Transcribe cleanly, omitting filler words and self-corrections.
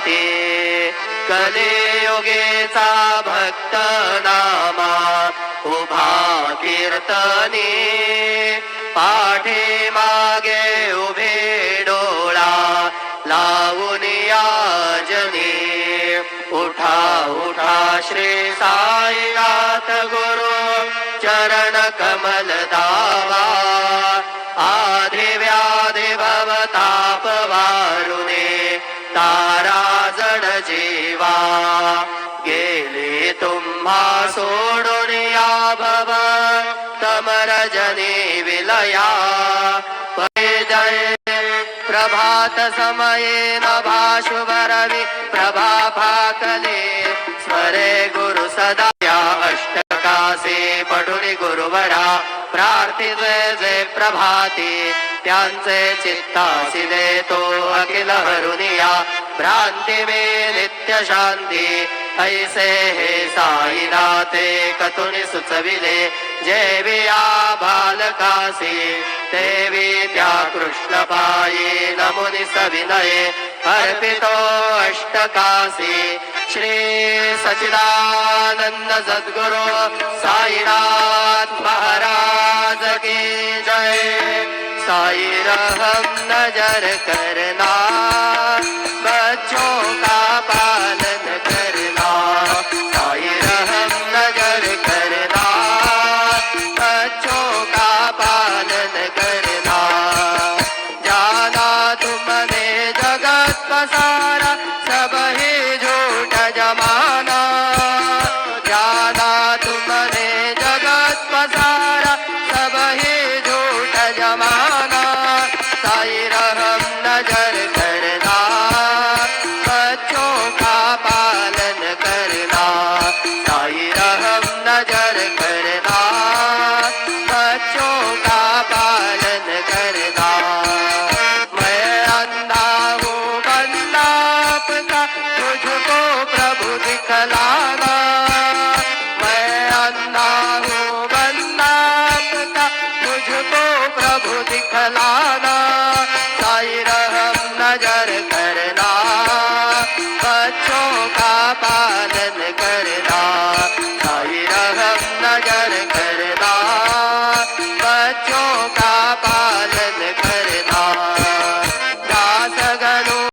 प्रभाते कलियुगेचा भक्त नामा उभा कीर्तने पाठी मागे उभे डोळा लावून याजने उठा उठा श्री साईनाथ गुरु चरण कमल दावा आधी व्याधी भवताप वारुणे तारा जड जीवा गेले तुम्हा सोडून या भव तमरजनी विलया जय प्रभात समये नभा शुभ रवि प्रभा फाकले स्वरे गुरु सदा या अष्टकासे पठुनी गुरुवरा प्रार्थिते जे प्रभाती त्यांचे चित्तासी देतो अखिल हरुनिया भ्रांती मे नित्य शांती ऐसे हे साईनाथे कथुनी सुचविले जेविया बालकासी देवी त्या कृष्ण पायी नमुनी सविनये अर्पितो अष्टकासी श्री सच्चिदानंद सद्गुरु साईनाथ महाराज की जय। साई रहम नजर करना बच्चों का पालन करना साई रहम नजर करना बच्चों का पालन करना जाना तुमने जगत पसारा सब ही झूठ जमाना जाना तुमने जगत पसारा सब ही झूठ जमाना साई रहम नजर करना बच्चों का पालन करना साई रहम नजर करना बच्चों का पालन करना मैं अंधा हूँ बंदा आपका मुझको प्रभु दिखलाना मैं अंधा हूँ बंदा आपका मुझको प्रभु दिखलाना